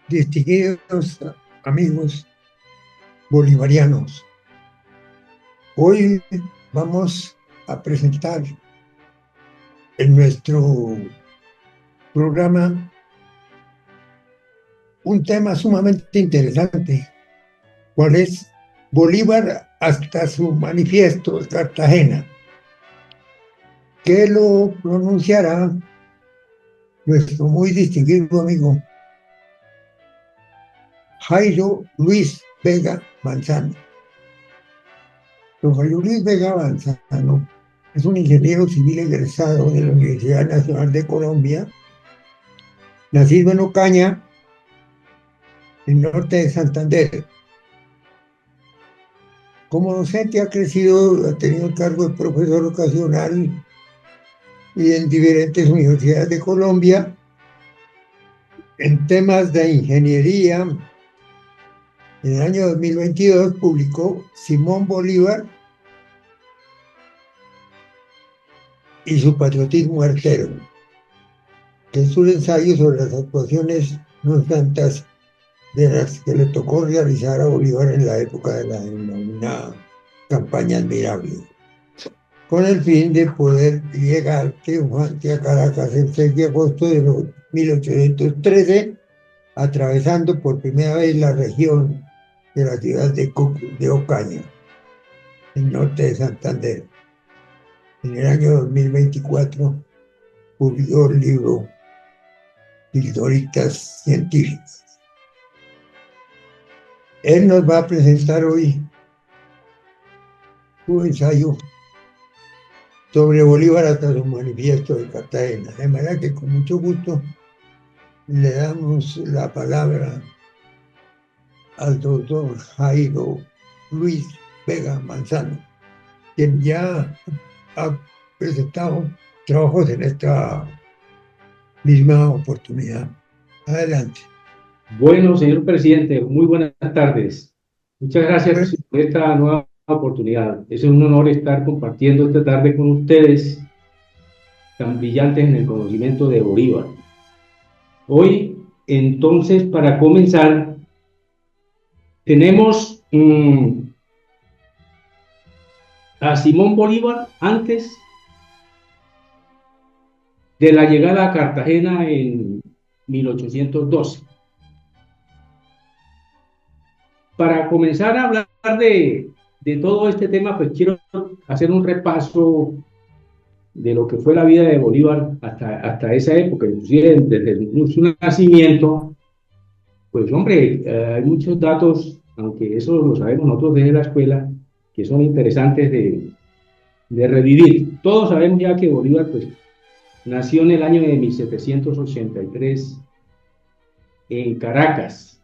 Distinguidos amigos bolivarianos, hoy vamos a presentar en nuestro programa un tema sumamente interesante, cuál es Bolívar hasta su manifiesto de Cartagena, que lo pronunciará nuestro muy distinguido amigo Jairo Luis Vega Manzano. Don Jairo Luis Vega Manzano es un ingeniero civil egresado de la Universidad Nacional de Colombia, nacido en Ocaña, en el norte de Santander. Como docente ha crecido, ha tenido el cargo de profesor ocasional y en diferentes universidades de Colombia en temas de ingeniería. En el año 2022 publicó Simón Bolívar y su patriotismo artero, que es un ensayo sobre las actuaciones no tantas de las que le tocó realizar a Bolívar en la época de la denominada campaña admirable, con el fin de poder llegar triunfante a Caracas el 6 de agosto de 1813, atravesando por primera vez la región de la ciudad de Ocaña, el norte de Santander. En el año 2024 publicó el libro Pildoritas Científicas. Él nos va a presentar hoy su ensayo sobre Bolívar hasta su manifiesto de Cartagena. De manera que con mucho gusto le damos la palabra al doctor Jairo Luis Vega Manzano, quien ya ha presentado trabajos en esta misma oportunidad. Adelante. Bueno, señor presidente, muy buenas tardes. Muchas Bueno, gracias por esta nueva oportunidad. Es un honor estar compartiendo esta tarde con ustedes, tan brillantes en el conocimiento de Bolívar. Hoy, entonces, para comenzar, tenemos a Simón Bolívar antes de la llegada a Cartagena en 1812. Para comenzar a hablar de todo este tema, pues quiero hacer un repaso de lo que fue la vida de Bolívar hasta esa época, inclusive desde su nacimiento. Pues hombre, hay muchos datos, aunque eso lo sabemos nosotros desde la escuela, que son interesantes de revivir. Todos sabemos ya que Bolívar pues, nació en el año de 1783 en Caracas.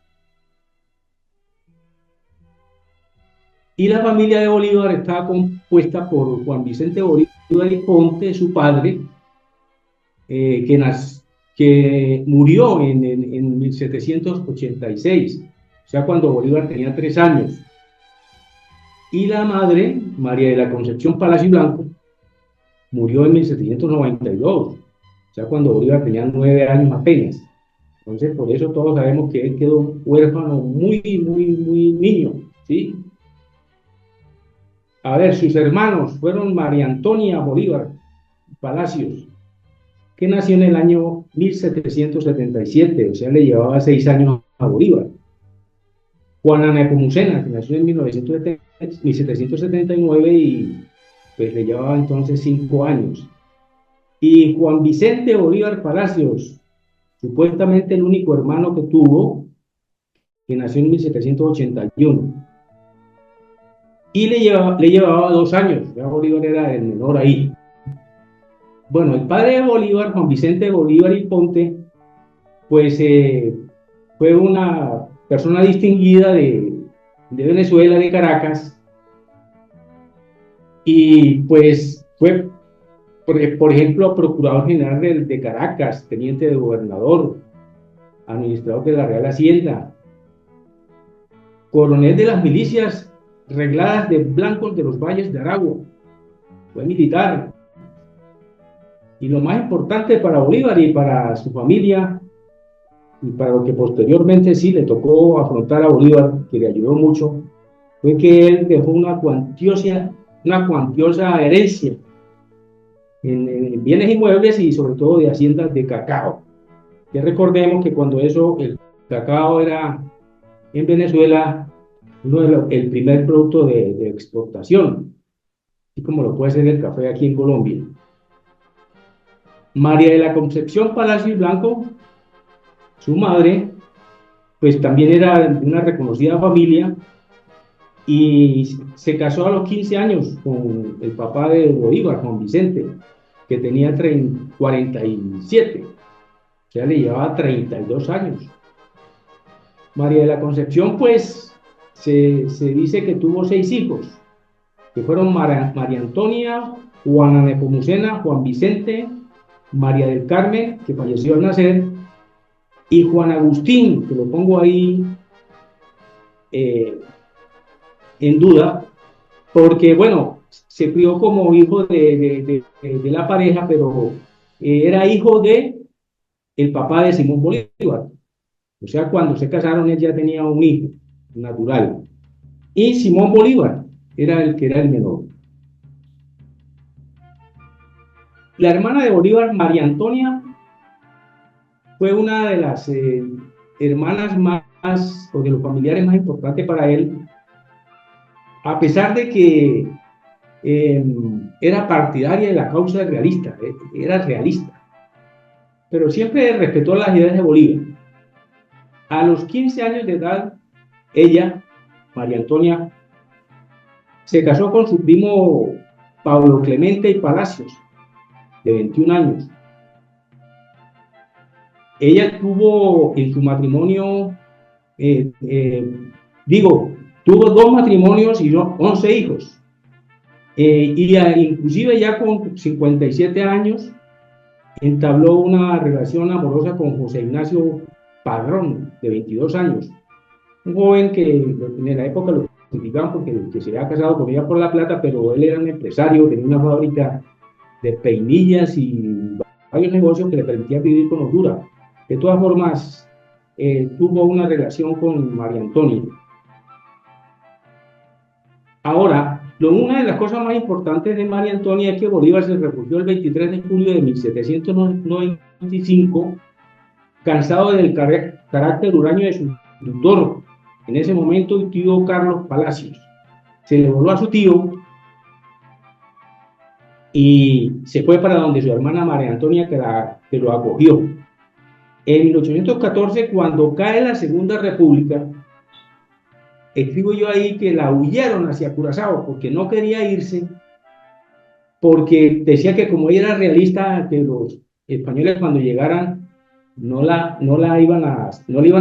Y la familia de Bolívar estaba compuesta por Juan Vicente Bolívar y Ponte, su padre, que murió en 1786, o sea, cuando Bolívar tenía 3 años. Y la madre, María de la Concepción Palacio y Blanco, murió en 1792, o sea, cuando Bolívar tenía 9 años apenas. Entonces, por eso todos sabemos que él quedó huérfano muy niño, ¿sí? A ver, sus hermanos fueron María Antonia Bolívar Palacios, que nació en el año 1777, o sea, le llevaba 6 años a Bolívar. Juana Nepomucena, que nació en 1779 y pues le llevaba entonces 5 años. Y Juan Vicente Bolívar Palacios, supuestamente el único hermano que tuvo, que nació en 1781. Y le llevaba 2 años, ya Bolívar era el menor ahí. Bueno, el padre de Bolívar, Juan Vicente Bolívar y Ponte, pues fue una persona distinguida de Venezuela, de Caracas, y pues fue, por ejemplo, procurador general de Caracas, teniente de gobernador, administrador de la Real Hacienda, coronel de las milicias regladas de blancos de los valles de Aragua, fue militar. Y lo más importante para Bolívar y para su familia y para lo que posteriormente sí le tocó afrontar a Bolívar, que le ayudó mucho, fue que él dejó una cuantiosa herencia en bienes inmuebles y sobre todo de haciendas de cacao. Que recordemos que cuando el cacao era en Venezuela el primer producto de exportación, así como lo puede ser el café aquí en Colombia. María de la Concepción Palacio y Blanco, su madre, pues también era de una reconocida familia y se casó a los 15 años con el papá de Bolívar, Juan Vicente, que tenía 47, o sea, le llevaba 32 años. María de la Concepción, pues, se dice que tuvo 6 hijos, que fueron María Antonia, Juana Nepomucena, Juan Vicente, María del Carmen, que falleció al nacer, y Juan Agustín, que lo pongo ahí eh, en duda, porque, bueno, se crió como hijo de la pareja, pero era hijo de el papá de Simón Bolívar. O sea, cuando se casaron, él ya tenía un hijo natural. Y Simón Bolívar era el que era el menor. La hermana de Bolívar, María Antonia, fue una de las hermanas más, o de los familiares más importantes para él, a pesar de que era partidaria de la causa realista, era realista, pero siempre respetó las ideas de Bolívar. A los 15 años de edad, ella, María Antonia, se casó con su primo Pablo Clemente y Palacios, de 21 años. Ella tuvo en su matrimonio, eh, eh, digo, tuvo 2 matrimonios y 11 hijos. Inclusive ya con 57 años entabló una relación amorosa con José Ignacio Padrón, de 22 años, un joven que en la época lo criticaban porque que se había casado con ella por la plata, pero él era un empresario, tenía una fábrica de peinillas y varios negocios que le permitían vivir con holgura. De todas formas, tuvo una relación con María Antonia. Ahora, una de las cosas más importantes de María Antonia es que Bolívar se refugió el 23 de julio de 1795, cansado del carácter huraño de su tutor, en ese momento el tío Carlos Palacios. Se le voló a su tío y se fue para donde su hermana María Antonia, que lo acogió. En 1814, cuando cae la Segunda República, escribo yo ahí que la huyeron hacia Curazao porque no quería irse, porque decía que como ella era realista, que los españoles cuando llegaran no le iban a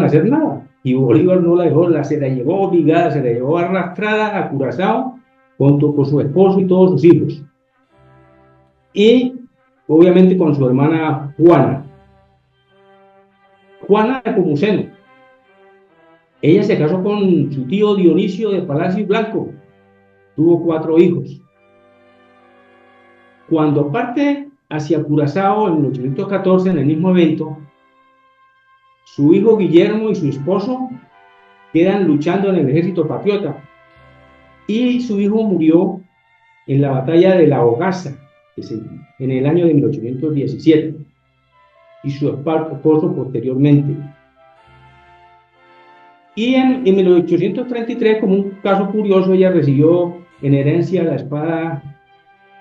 hacer nada. Y Bolívar no la dejó, se la llevó obligada, se la llevó arrastrada a Curazao junto con su esposo y todos sus hijos. Y obviamente con su hermana Juana. Juana Nepomuceno. Ella se casó con su tío Dionisio de Palacio y Blanco. Tuvo 4 hijos. Cuando parte hacia Curazao en 1814, en el mismo evento, su hijo Guillermo y su esposo quedan luchando en el ejército patriota y su hijo murió en la batalla de la Hogaza en el año de 1817 y su esposo posteriormente. Y en 1833, como un caso curioso, ella recibió en herencia la espada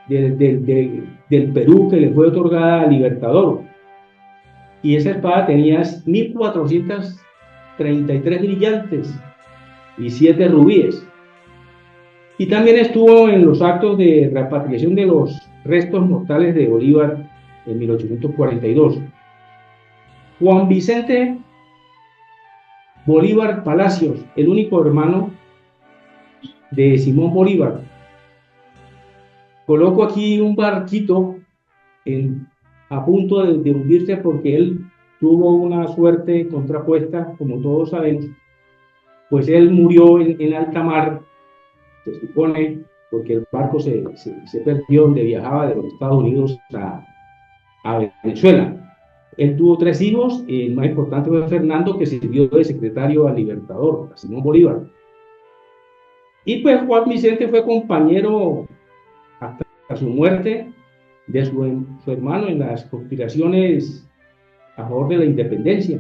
del Perú que le fue otorgada al Libertador. Y esa espada tenía 1433 brillantes y 7 rubíes. Y también estuvo en los actos de repatriación de los restos mortales de Bolívar en 1842. Juan Vicente Bolívar Palacios, el único hermano de Simón Bolívar. Coloco aquí un barquito a punto de hundirse porque él tuvo una suerte contrapuesta, como todos sabemos, pues él murió en alta mar, se supone, porque el barco se perdió donde viajaba de los Estados Unidos a Venezuela. Él tuvo 3 hijos, y el más importante fue Fernando, que sirvió de secretario al Libertador, a Simón Bolívar. Y pues Juan Vicente fue compañero hasta su muerte de su hermano en las conspiraciones a favor de la independencia.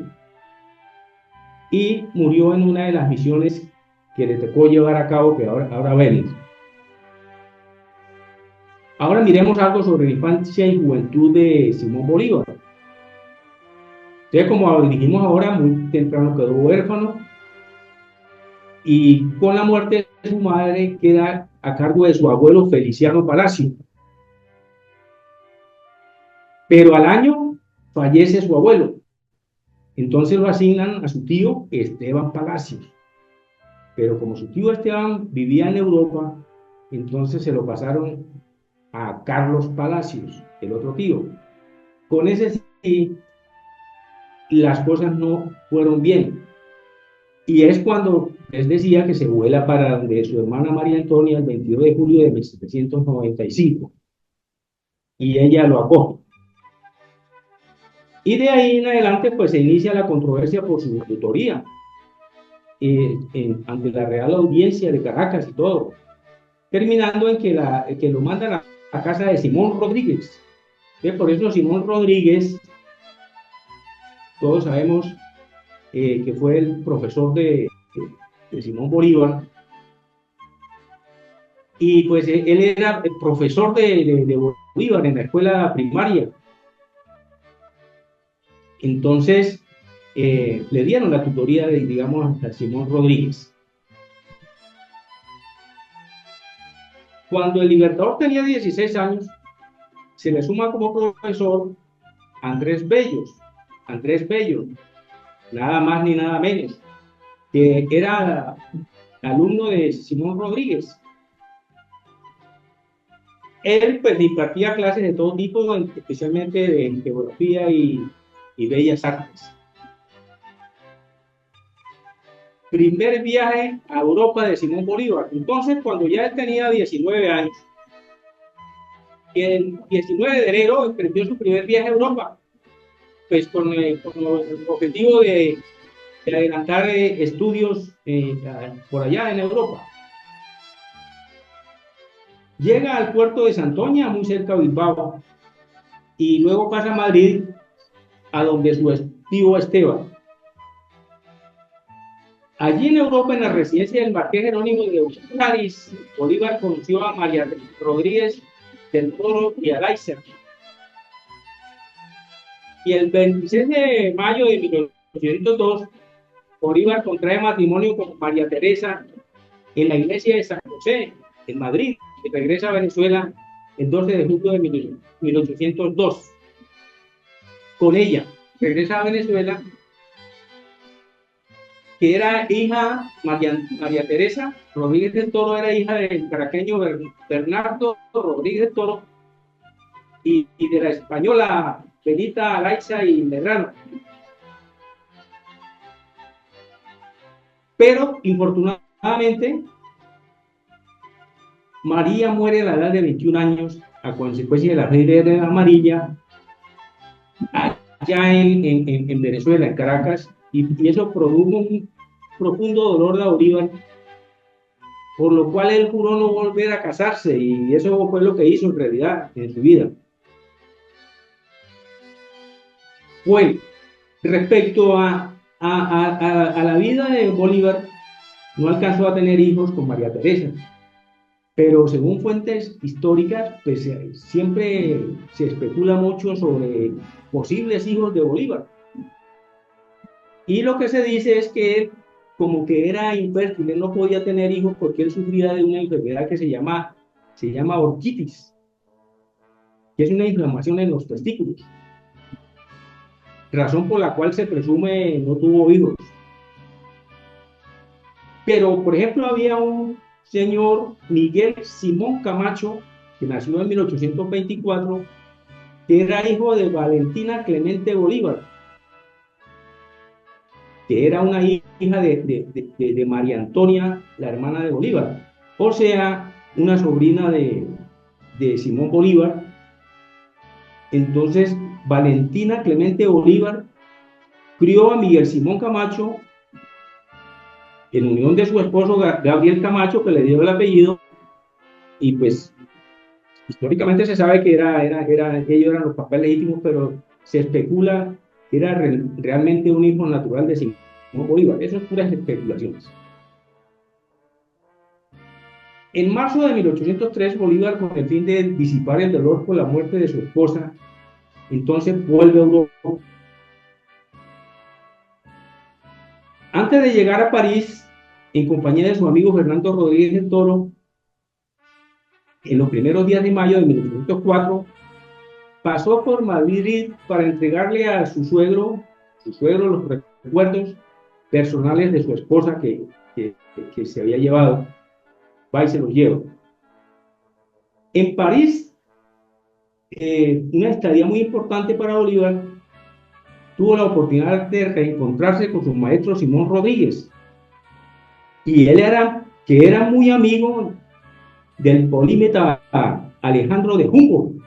Y murió en una de las misiones que le tocó llevar a cabo, que ahora vemos. Ahora miremos algo sobre la infancia y juventud de Simón Bolívar. Entonces, como dijimos ahora, muy temprano quedó huérfano y con la muerte de su madre queda a cargo de su abuelo Feliciano Palacio. Pero al año fallece su abuelo. Entonces lo asignan a su tío Esteban Palacios. Pero como su tío Esteban vivía en Europa, entonces se lo pasaron a Carlos Palacios, el otro tío. Con ese sí, las cosas no fueron bien. Y es cuando les decía que se vuela para donde su hermana María Antonia el 22 de julio de 1795. Y ella lo acoge. Y de ahí en adelante, pues se inicia la controversia por su tutoría ante la Real Audiencia de Caracas y todo, terminando en que lo mandan a la casa de Simón Rodríguez. Por eso Simón Rodríguez, todos sabemos que fue el profesor de Simón Bolívar, y pues él era el profesor de Bolívar en la escuela primaria. Entonces le dieron la tutoría de, digamos, a Simón Rodríguez. Cuando el Libertador tenía 16 años, se le suma como profesor Andrés Bello, nada más ni nada menos, que era alumno de Simón Rodríguez. Él pues impartía clases de todo tipo, especialmente de geografía y bellas artes. Primer viaje a Europa de Simón Bolívar. Entonces, cuando ya él tenía 19 años, el 19 de enero emprendió su primer viaje a Europa, pues con el objetivo de adelantar estudios por allá en Europa. Llega al puerto de Santoña, muy cerca de Bilbao, y luego pasa a Madrid, a donde su tío Esteban. Allí en Europa, en la residencia del Marqués Jerónimo de París, Bolívar conoció a María Rodríguez del Toro y a Leicester. Y el 26 de mayo de 1802, Bolívar contrae matrimonio con María Teresa en la iglesia de San José, en Madrid, y regresa a Venezuela el 12 de julio de 1802. Con ella regresa a Venezuela, que era hija, María Teresa Rodríguez del Toro era hija del caraqueño Bernardo Rodríguez del Toro y de la española Benita Alaiza y Medrano. Pero, infortunadamente, María muere a la edad de 21 años a consecuencia de la fiebre amarilla allá en Venezuela, en Caracas, y eso produjo un profundo dolor a Bolívar, por lo cual él juró no volver a casarse, y eso fue lo que hizo en realidad en su vida. Bueno, respecto a la vida de Bolívar, no alcanzó a tener hijos con María Teresa, pero según fuentes históricas, pues siempre se especula mucho sobre posibles hijos de Bolívar. Y lo que se dice es que él, como que era infértil, él no podía tener hijos porque él sufría de una enfermedad que se llama orquitis, que es una inflamación en los testículos, razón por la cual se presume no tuvo hijos. Pero, por ejemplo, había un señor Miguel Simón Camacho, que nació en 1824, que era hijo de Valentina Clemente Bolívar, que era una hija de María Antonia, la hermana de Bolívar, o sea, una sobrina de Simón Bolívar. Entonces, Valentina Clemente Bolívar crió a Miguel Simón Camacho en unión de su esposo Gabriel Camacho, que le dio el apellido, y pues históricamente se sabe que ellos eran los papás legítimos, pero se especula que era realmente un hijo natural de Simón Bolívar. Eso es puras especulaciones. En marzo de 1803, Bolívar, con el fin de disipar el dolor por la muerte de su esposa, entonces vuelve a Europa. Antes de llegar a París, en compañía de su amigo Fernando Rodríguez de Toro, en los primeros días de mayo de 1804, pasó por Madrid para entregarle a su suegro los recuerdos personales de su esposa que se había llevado. Va y se los lleva. En París, una estadía muy importante para Bolívar, tuvo la oportunidad de reencontrarse con su maestro Simón Rodríguez. Y él era muy amigo del polímata Alejandro de Humboldt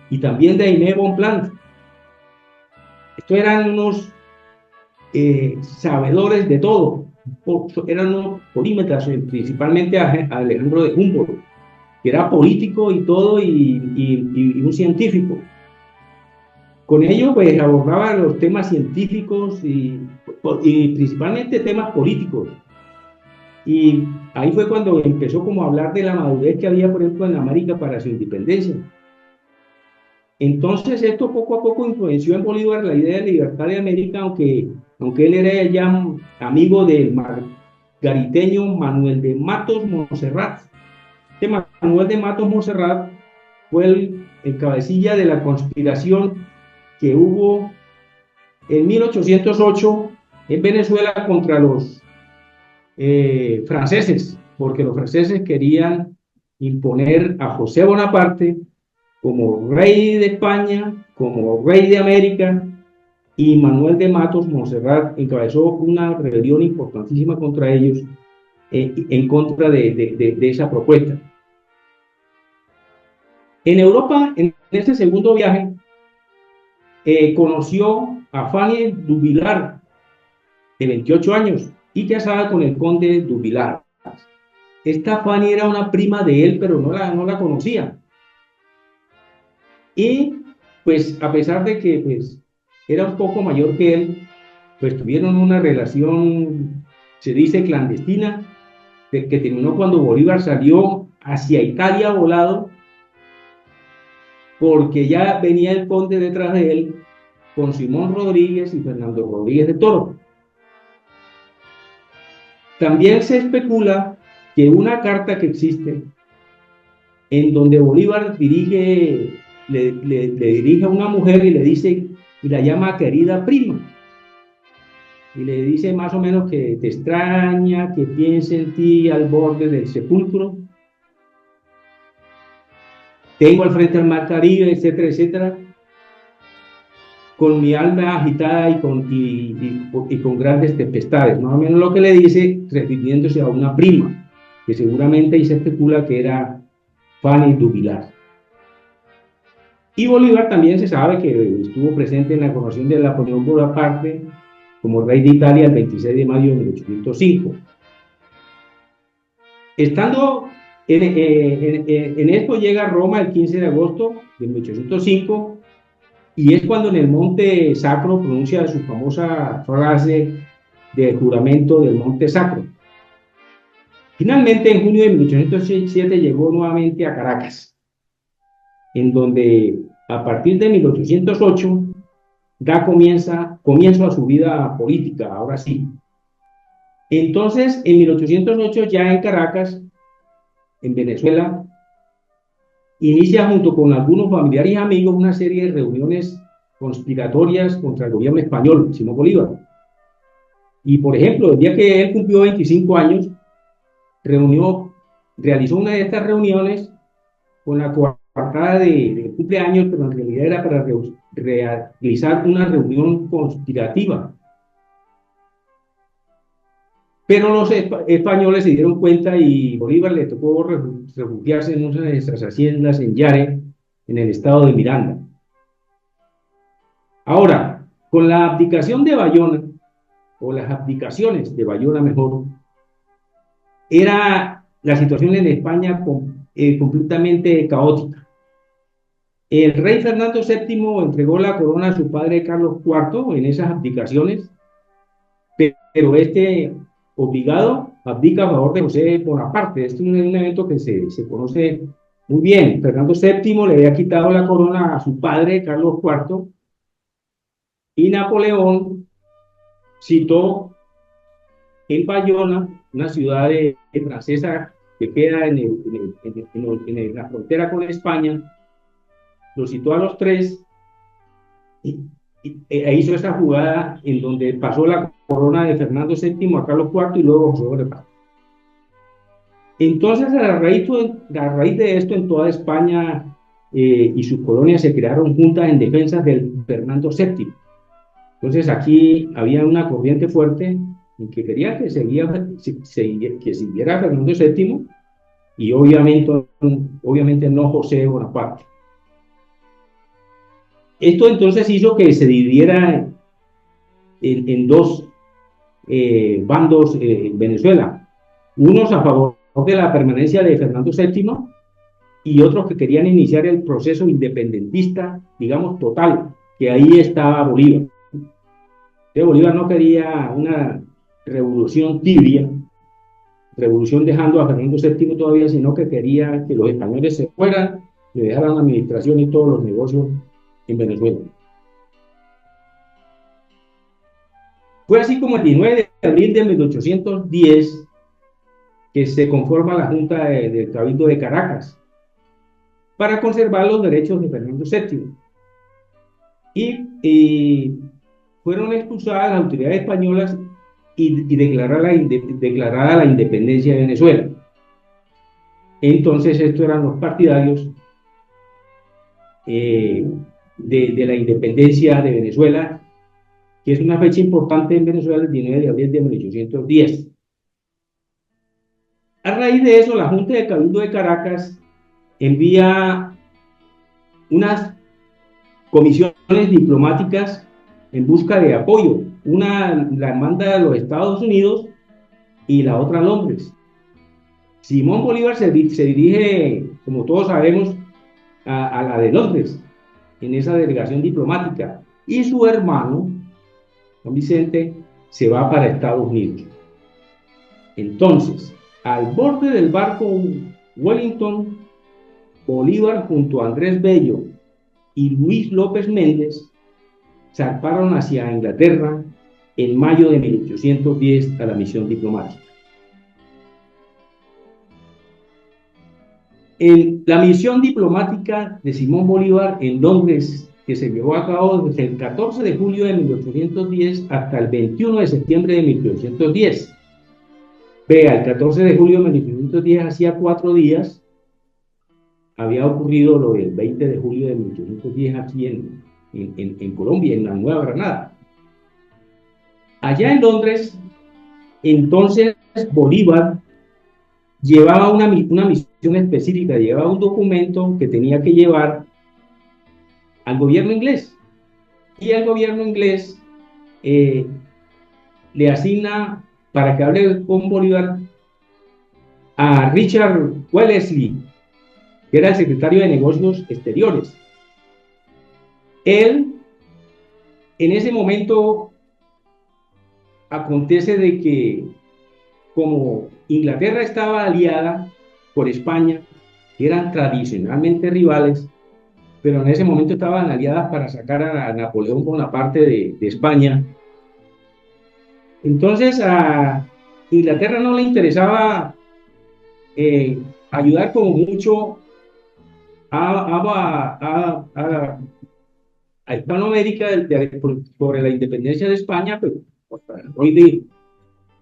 y también de Aimé Bonpland. Estos eran unos sabedores de todo, eran unos polímetras, principalmente a Alejandro de Humboldt, que era político y todo, y un científico. Con ello, pues, abordaba los temas científicos y principalmente temas políticos. Y ahí fue cuando empezó como a hablar de la madurez que había, por ejemplo, en América para su independencia. Entonces, esto poco a poco influenció en Bolívar la idea de libertad de América, aunque él era ya amigo del margariteño Manuel de Matos Montserrat. Este Manuel de Matos Montserrat fue el cabecilla de la conspiración que hubo en 1808 en Venezuela contra los franceses, porque los franceses querían imponer a José Bonaparte como rey de España, como rey de América, y Manuel de Matos Montserrat encabezó una rebelión importantísima contra ellos, en contra de esa propuesta. En Europa, en este segundo viaje, conoció a Fanny Duvillard, de 28 años, y casada con el conde Duvillard. Esta Fanny era una prima de él, pero no la conocía. Y pues a pesar de que pues, era un poco mayor que él, pues tuvieron una relación, se dice, clandestina, que terminó cuando Bolívar salió hacia Italia volado, porque ya venía el conde detrás de él con Simón Rodríguez y Fernando Rodríguez de Toro. También se especula que una carta que existe en donde Bolívar le dirige a una mujer y le dice, y la llama querida prima, y le dice más o menos que te extraña, que piensa en ti al borde del sepulcro, tengo al frente al mar Caribe, etcétera, etcétera, con mi alma agitada y con grandes tempestades, más o menos lo que le dice, refiriéndose a una prima, que seguramente ahí se especula que era Fanny Duvillard. Y Bolívar también se sabe que estuvo presente en la coronación de Napoleón Bonaparte como rey de Italia el 26 de mayo de 1805. Estando en esto, llega a Roma el 15 de agosto de 1805, y es cuando en el Monte Sacro pronuncia su famosa frase de juramento del Monte Sacro. Finalmente, en junio de 1807 llegó nuevamente a Caracas, en donde a partir de 1808 da comienzo a su vida política, ahora sí. Entonces, en 1808, ya en Caracas, en Venezuela, inicia junto con algunos familiares y amigos una serie de reuniones conspiratorias contra el gobierno español, Simón Bolívar. Y, por ejemplo, el día que él cumplió 25 años, realizó una de estas reuniones con la coartada de cumpleaños, pero en realidad era para realizar una reunión conspirativa. Pero los españoles se dieron cuenta y Bolívar le tocó refugiarse en una de esas haciendas en Yare, en el estado de Miranda. Ahora, con la abdicación de Bayona, o las abdicaciones de Bayona mejor, era la situación en España completamente caótica. El rey Fernando VII entregó la corona a su padre Carlos IV en esas abdicaciones, pero este, obligado, abdica a favor de José Bonaparte. Este es un evento que se conoce muy bien. Fernando VII le había quitado la corona a su padre Carlos IV y Napoleón citó en Bayona, una ciudad francesa que queda en la frontera con España, los citó a los tres e hizo esa jugada en donde pasó la corona de Fernando VII a Carlos IV y luego José Bonaparte. Entonces, a raíz de esto, en toda España y sus colonias se crearon juntas en defensa del Fernando VII. Entonces, aquí había una corriente fuerte que quería que siguiera Fernando VII y obviamente no José Bonaparte. Esto entonces hizo que se dividiera en dos bandos en Venezuela, unos a favor de la permanencia de Fernando VII y otros que querían iniciar el proceso independentista, digamos, total, que ahí estaba Bolívar. Bolívar no quería una revolución tibia, revolución dejando a Fernando VII todavía, sino que quería que los españoles se fueran, le dejaran la administración y todos los negocios en Venezuela. Fue así como el 19 de abril de 1810 que se conforma la Junta del Cabildo de Caracas para conservar los derechos de Fernando VII. Y fueron expulsadas las autoridades españolas y declarada la independencia de Venezuela. Entonces, estos eran los partidarios de la independencia de Venezuela, que es una fecha importante en Venezuela, el 19 de abril de 1810. A raíz de eso, la Junta de Cabildo de Caracas envía unas comisiones diplomáticas en busca de apoyo. Una la manda a los Estados Unidos y la otra a Londres. Simón Bolívar se dirige, como todos sabemos, a la de Londres, en esa delegación diplomática, y su hermano, Juan Vicente, se va para Estados Unidos. Entonces, al borde del barco Wellington, Bolívar junto a Andrés Bello y Luis López Méndez zarparon hacia Inglaterra en mayo de 1810 a la misión diplomática. La misión diplomática de Simón Bolívar en Londres, que se llevó a cabo desde el 14 de julio de 1810 hasta el 21 de septiembre de 1810. Vea, el 14 de julio de 1810, hacía 4 días, había ocurrido lo del 20 de julio de 1810 aquí en Colombia, en la Nueva Granada. Allá en Londres, entonces Bolívar llevaba una misión específica, llevaba un documento que tenía que llevar al gobierno inglés. Y el gobierno inglés le asigna para que hable con Bolívar a Richard Wellesley, que era el secretario de Negocios Exteriores. Él, en ese momento, acontece de que como Inglaterra estaba aliada por España, que eran tradicionalmente rivales, pero en ese momento estaban aliadas para sacar a Napoleón Bonaparte de España. Entonces a Inglaterra no le interesaba ayudar como mucho a Hispanoamérica sobre la independencia de España, pero hoy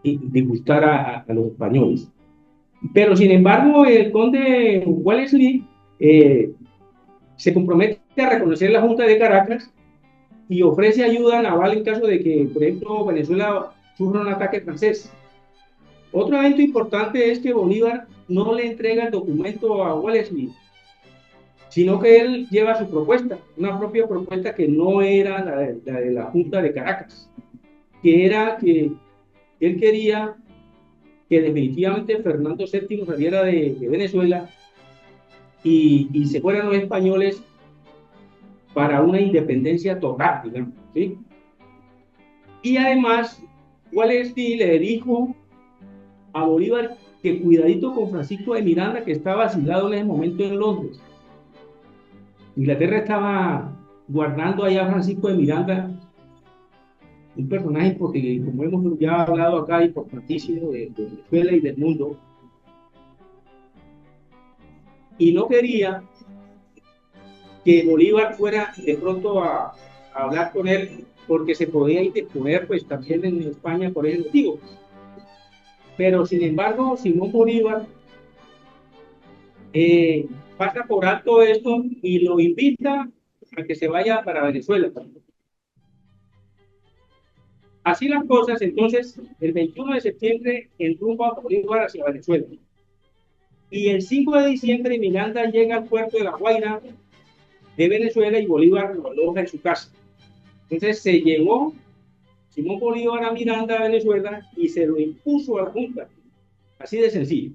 de gustar a los españoles. Pero sin embargo, el conde Wellesley se compromete a reconocer la Junta de Caracas y ofrece ayuda naval en caso de que, por ejemplo, Venezuela sufra un ataque francés. Otro evento importante es que Bolívar no le entrega el documento a Wellesley sino que él lleva su propuesta, una propia propuesta que no era la de la Junta de Caracas, que era que él quería que definitivamente Fernando VII saliera de Venezuela y se fueran los españoles para una independencia total, digamos, ¿sí? Y además, Wallenstein le dijo a Bolívar que cuidadito con Francisco de Miranda, que estaba asilado en ese momento en Londres. Inglaterra estaba guardando allá a Francisco de Miranda, un personaje, porque como hemos ya hablado acá, importantísimo de Venezuela y del mundo, y no quería que Bolívar fuera de pronto a hablar con él, porque se podía interponer pues también en España por ese motivo. Pero sin embargo, Simón Bolívar eh, pasa por alto esto y lo invita a que se vaya para Venezuela. Así las cosas, entonces, el 21 de septiembre entrumba Bolívar hacia Venezuela. Y el 5 de diciembre Miranda llega al puerto de La Guaira de Venezuela y Bolívar lo aloja en su casa. Entonces se llevó Simón Bolívar a Miranda a Venezuela y se lo impuso a la Junta. Así de sencillo.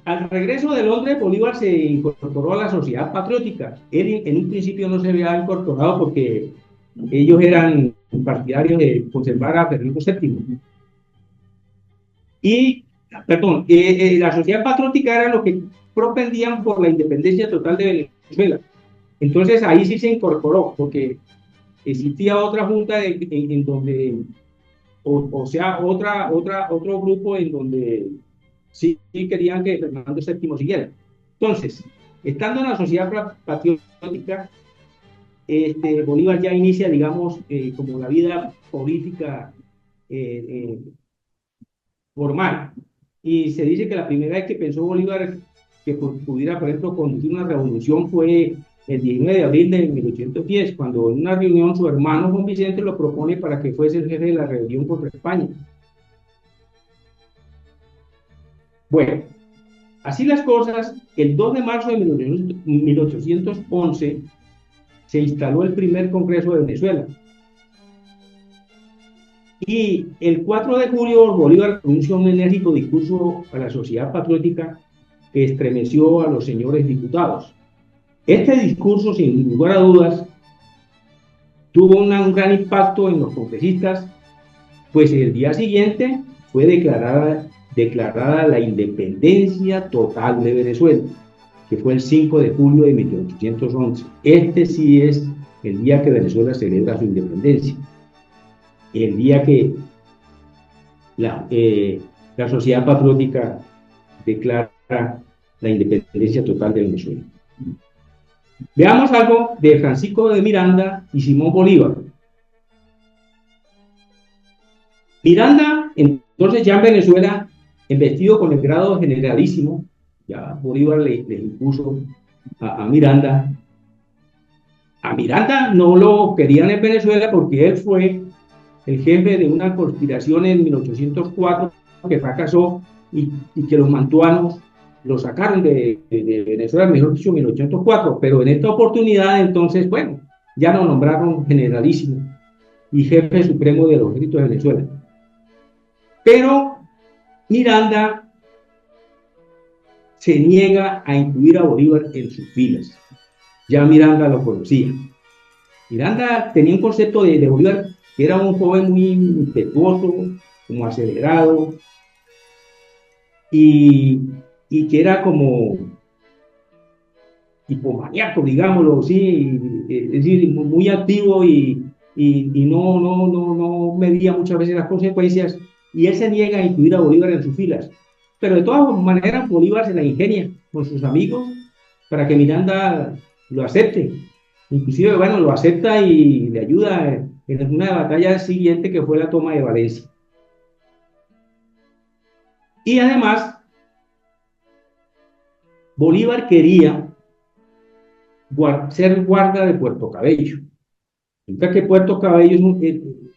Al regreso de Londres, Bolívar se incorporó a la Sociedad Patriótica. Él en un principio no se había incorporado porque ellos eran partidarios de conservar a Fernando VII. Y, perdón, la Sociedad Patriótica era lo que propendían por la independencia total de Venezuela. Entonces ahí sí se incorporó, porque existía otra junta en donde, o sea, otro grupo en donde sí querían que Fernando VII siguiera. Entonces, estando en la Sociedad Patriótica, Bolívar ya inicia, digamos, como la vida política eh, eh, formal. Y se dice que la primera vez que pensó Bolívar que pudiera, por ejemplo, conducir una revolución fue el 19 de abril de 1810, cuando en una reunión su hermano Juan Vicente lo propone para que fuese el jefe de la rebelión contra España. Bueno, así las cosas, el 2 de marzo de 1811 se instaló el primer Congreso de Venezuela. Y el 4 de julio Bolívar pronunció un enérgico discurso a la sociedad patriótica que estremeció a los señores diputados. Este discurso, sin lugar a dudas, tuvo un gran impacto en los congresistas, pues el día siguiente fue declarada la independencia total de Venezuela, que fue el 5 de julio de 1811. Este sí es el día que Venezuela celebra su independencia, el día que la sociedad patriótica declara la independencia total de Venezuela. Veamos algo de Francisco de Miranda y Simón Bolívar. Miranda, entonces ya en Venezuela, investido con el grado de generalísimo, ya Bolívar le impuso a Miranda. A Miranda no lo querían en Venezuela porque él fue el jefe de una conspiración en 1804 que fracasó y que los mantuanos lo sacaron de Venezuela, mejor dicho, en 1804, pero en esta oportunidad entonces, bueno, ya lo nombraron generalísimo y jefe supremo de los ejércitos de Venezuela. Pero Miranda se niega a incluir a Bolívar en sus filas. Ya Miranda lo conocía. Miranda tenía un concepto de Bolívar que era un joven muy impetuoso, como acelerado, y que era como hipomaníaco, digámoslo así, es decir, muy activo y no medía muchas veces las consecuencias, y él se niega a incluir a Bolívar en sus filas. Pero de todas maneras, Bolívar se la ingenia con sus amigos para que Miranda lo acepte. Inclusive, bueno, lo acepta y le ayuda en una batalla siguiente que fue la toma de Valencia. Y además, Bolívar quería ser guarda de Puerto Cabello. Resulta que Puerto Cabello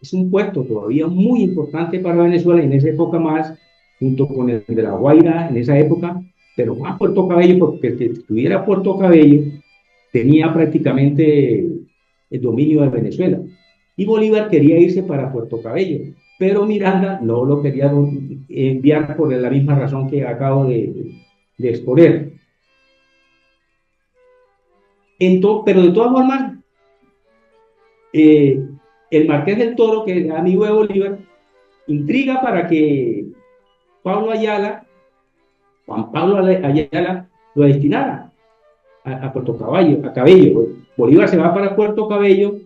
es un puerto todavía muy importante para Venezuela, y en esa época más, junto con el de La Guaira, en esa época, pero más Puerto Cabello, porque el que estuviera Puerto Cabello tenía prácticamente el dominio de Venezuela. Y Bolívar quería irse para Puerto Cabello, pero Miranda no lo quería enviar por la misma razón que acabo de exponer. Pero de todas formas, eh, el Marqués del Toro, que es amigo de Bolívar, intriga para que Pablo Ayala, Juan Pablo Ayala, lo destinara a Puerto Cabello. Bolívar se va para Puerto Cabello,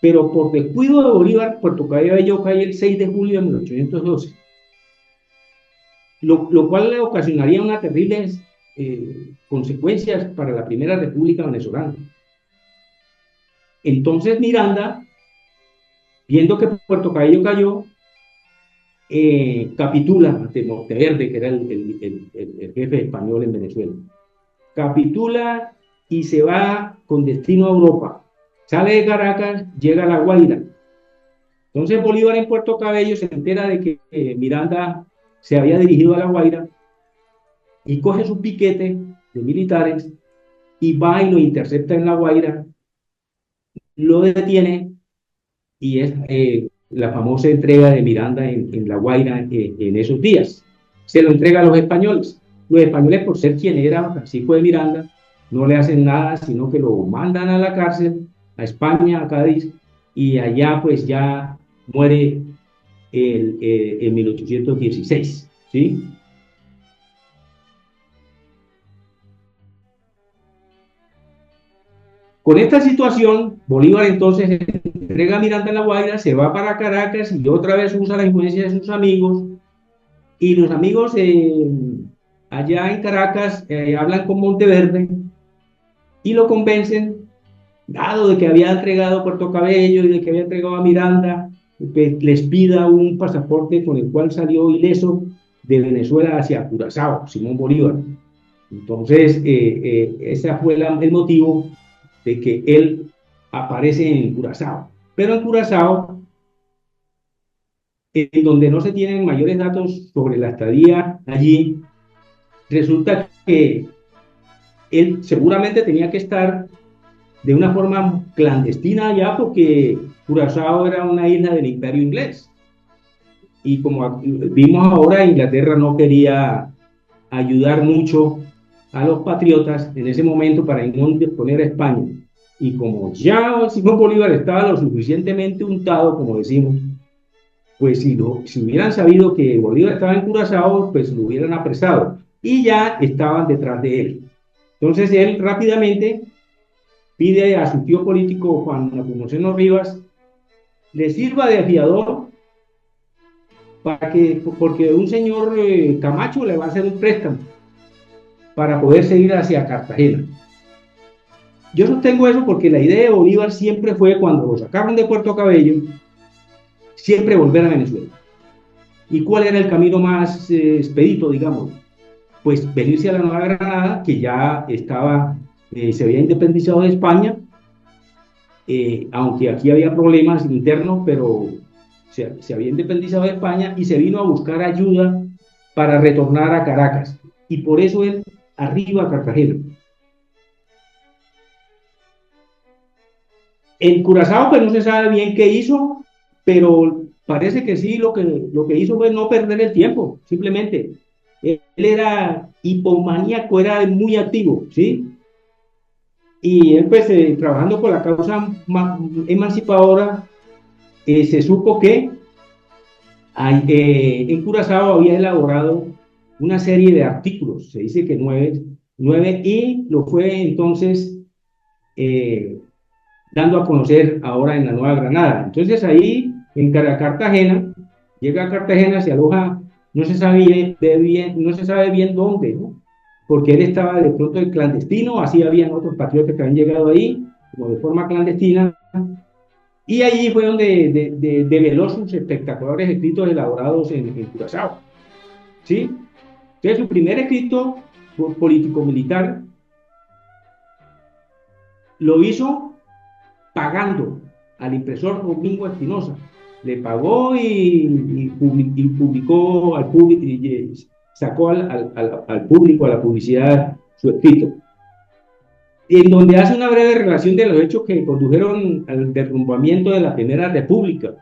pero por descuido de Bolívar, Puerto Cabello cae el 6 de julio de 1812, lo cual le ocasionaría unas terribles consecuencias para la Primera República Venezolana. Entonces Miranda, viendo que Puerto Cabello cayó, capitula ante Monteverde, que era el jefe español en Venezuela. Capitula y se va con destino a Europa. Sale de Caracas, llega a La Guaira. Entonces Bolívar en Puerto Cabello se entera de que Miranda se había dirigido a La Guaira y coge su piquete de militares y va y lo intercepta en La Guaira, lo detiene y es la famosa entrega de Miranda en La Guaira en esos días. Se lo entrega a los españoles. Los españoles, por ser quien era Francisco de Miranda, no le hacen nada, sino que lo mandan a la cárcel, a España, a Cádiz, y allá pues ya muere en 1816, ¿sí? Con esta situación, Bolívar entonces entrega a Miranda en La Guaira, se va para Caracas y otra vez usa la influencia de sus amigos, y los amigos allá en Caracas hablan con Monteverde y lo convencen, dado de que había entregado Puerto Cabello y de que había entregado a Miranda, pues les pida un pasaporte con el cual salió ileso de Venezuela hacia Curazao, Simón Bolívar. Entonces, ese fue el motivo de que él aparece en Curazao. Pero en Curazao, en donde no se tienen mayores datos sobre la estadía allí, resulta que él seguramente tenía que estar de una forma clandestina allá porque Curazao era una isla del Imperio Inglés. Y como vimos ahora, Inglaterra no quería ayudar mucho a los patriotas en ese momento para no disponer a España. Y como ya Simón Bolívar estaba lo suficientemente untado, como decimos, pues si hubieran sabido que Bolívar estaba en Curazao, pues lo hubieran apresado. Y ya estaban detrás de él. Entonces él rápidamente pide a su tío político Juan Nepomuceno Rivas le sirva de afiador porque un señor Camacho le va a hacer un préstamo para poder seguir hacia Cartagena. Yo sostengo eso porque la idea de Bolívar siempre fue, cuando lo sacaron de Puerto Cabello, siempre volver a Venezuela. ¿Y cuál era el camino más expedito, digamos? Pues venirse a la Nueva Granada, que ya estaba, se había independizado de España, aunque aquí había problemas internos, pero se había independizado de España y se vino a buscar ayuda para retornar a Caracas. Y por eso él arriba a Cartagena. En Curazao, pues no se sabe bien qué hizo, pero parece que sí, lo que hizo fue no perder el tiempo, simplemente. Él era hipomaníaco, era muy activo, ¿sí? Y él, pues, trabajando por la causa emancipadora, se supo que en Curazao había elaborado una serie de artículos, se dice que nueve y lo fue entonces dando a conocer ahora en la Nueva Granada. Entonces ahí, en Cartagena, llega a Cartagena, se aloja, no se sabe bien dónde, ¿no? Porque él estaba de pronto de clandestino, así habían otros patriotas que habían llegado ahí, como de forma clandestina, y allí fue donde develó sus espectaculares escritos elaborados en Curazao, ¿sí? Entonces su primer escrito político-militar lo hizo pagando al impresor Domingo Espinosa. Le pagó y publicó al público, sacó al público, a la publicidad, su escrito, en donde hace una breve relación de los hechos que condujeron al derrumbamiento de la Primera República.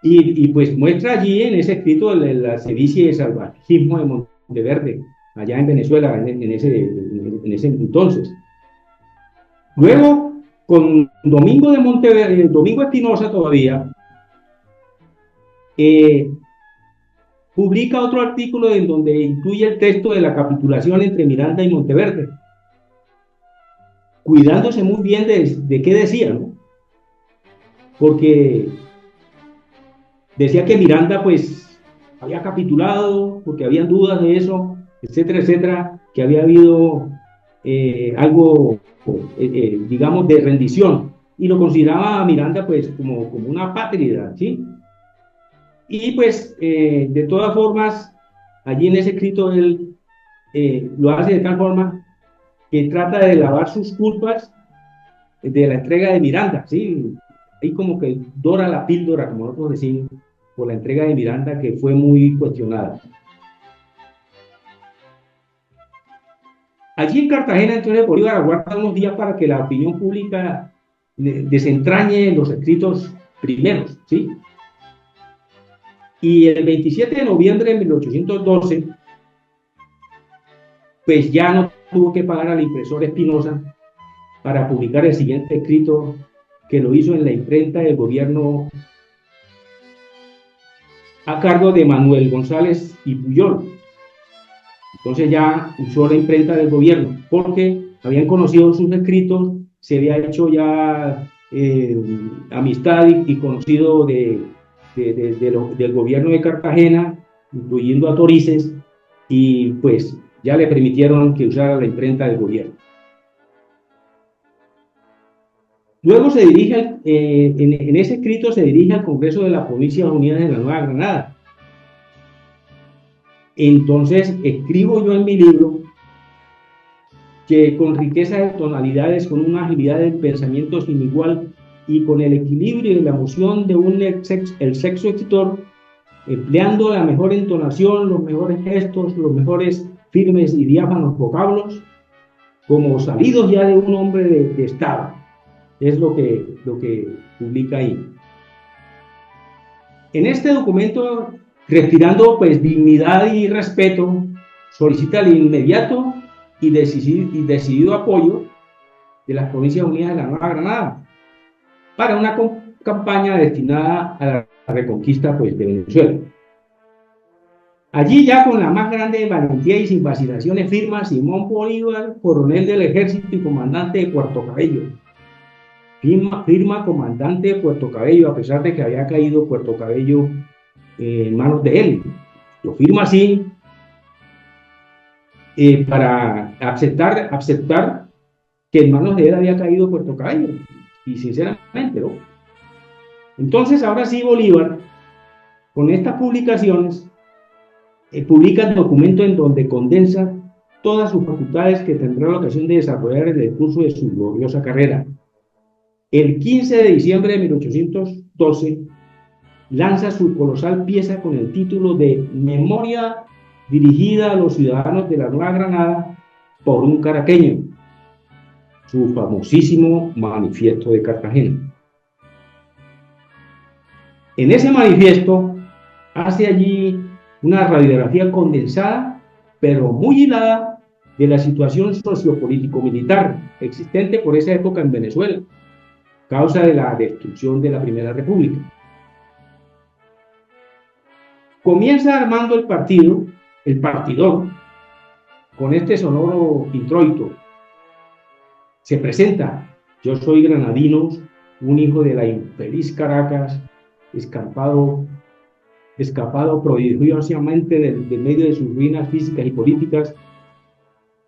Y pues muestra allí en ese escrito la sevicia y el salvajismo de Monteverde, allá en Venezuela, en ese entonces. Luego, con Domingo de Monteverde, Domingo Espinosa todavía, publica otro artículo en donde incluye el texto de la capitulación entre Miranda y Monteverde, cuidándose muy bien de qué decía, ¿no? Porque decía que Miranda pues había capitulado porque habían dudas de eso, etcétera, etcétera, que había habido algo, digamos, de rendición, y lo consideraba a Miranda pues como una apátrida, ¿sí? Y pues, de todas formas, allí en ese escrito él lo hace de tal forma que trata de lavar sus culpas de la entrega de Miranda, ¿sí? Ahí como que dora la píldora, como nosotros decimos, por la entrega de Miranda, que fue muy cuestionada. Allí en Cartagena, entonces, Bolívar aguarda unos días para que la opinión pública desentrañe los escritos primeros, ¿sí? Y el 27 de noviembre de 1812, pues ya no tuvo que pagar al impresor Espinosa para publicar el siguiente escrito, que lo hizo en la imprenta del gobierno a cargo de Manuel González y Puyol. Entonces ya usó la imprenta del gobierno, porque habían conocido sus escritos, se había hecho ya amistad y conocido del gobierno de Cartagena, incluyendo a Torices, y pues ya le permitieron que usara la imprenta del gobierno. Luego se dirige, en ese escrito se dirige al Congreso de las Provincias Unidas de la Nueva Granada. Entonces escribo yo en mi libro que con riqueza de tonalidades, con una agilidad de pensamiento sin igual y con el equilibrio y la emoción de el sexo escritor, empleando la mejor entonación, los mejores gestos, los mejores firmes y diáfanos vocablos, como salidos ya de un hombre de Estado. Es lo que publica ahí. En este documento, respirando pues dignidad y respeto, solicita el inmediato y decidido apoyo de las Provincias Unidas de la Nueva Granada para una campaña destinada a la reconquista pues, de Venezuela. Allí ya con la más grande valentía y sin vacilaciones firma Simón Bolívar, coronel del ejército y comandante de Puerto Cabello. Firma comandante de Puerto Cabello, a pesar de que había caído Puerto Cabello en manos de él. Lo firma así para aceptar que en manos de él había caído Puerto Cabello. Y sinceramente, ¿no? Entonces, ahora sí, Bolívar, con estas publicaciones, publica el documento en donde condensa todas sus facultades que tendrá la ocasión de desarrollar en el curso de su gloriosa carrera. El 15 de diciembre de 1812 lanza su colosal pieza con el título de Memoria dirigida a los ciudadanos de la Nueva Granada por un caraqueño, su famosísimo Manifiesto de Cartagena. En ese manifiesto hace allí una radiografía condensada, pero muy hilada, de la situación sociopolítico-militar existente por esa época en Venezuela, causa de la destrucción de la Primera República. Comienza armando el partidor, con este sonoro introito. Se presenta: yo soy granadino, un hijo de la infeliz Caracas, escapado prodigiosamente de medio de sus ruinas físicas y políticas,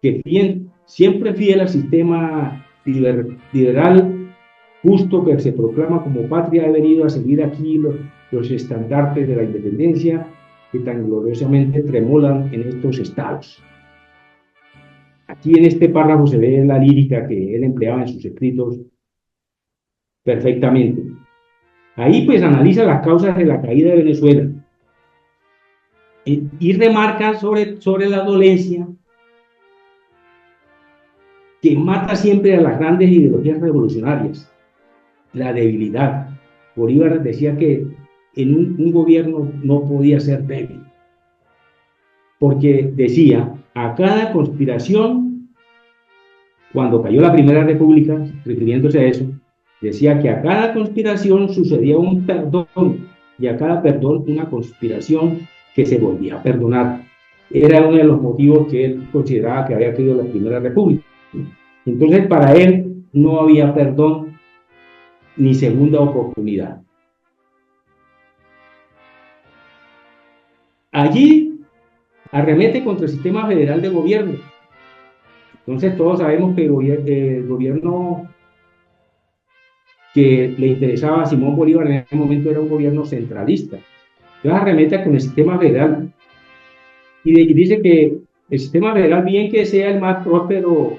que siempre fiel al sistema liberal justo que se proclama como patria, he venido a seguir aquí los estandartes de la independencia que tan gloriosamente tremolan en estos estados. Aquí en este párrafo se ve la lírica que él empleaba en sus escritos perfectamente. Ahí pues analiza las causas de la caída de Venezuela y remarca sobre la dolencia que mata siempre a las grandes ideologías revolucionarias, la debilidad. Bolívar decía que en un gobierno no podía ser débil, porque decía, a cada conspiración, cuando cayó la Primera República, refiriéndose a eso, decía que a cada conspiración sucedía un perdón y a cada perdón una conspiración que se volvía a perdonar. Era uno de los motivos que él consideraba que había caído la Primera República. Entonces, para él no había perdón ni segunda oportunidad. Allí arremete contra el sistema federal de gobierno. Entonces, todos sabemos que el gobierno que le interesaba a Simón Bolívar en ese momento era un gobierno centralista. Entonces, arremete con el sistema federal y dice que el sistema federal, bien que sea el más próspero,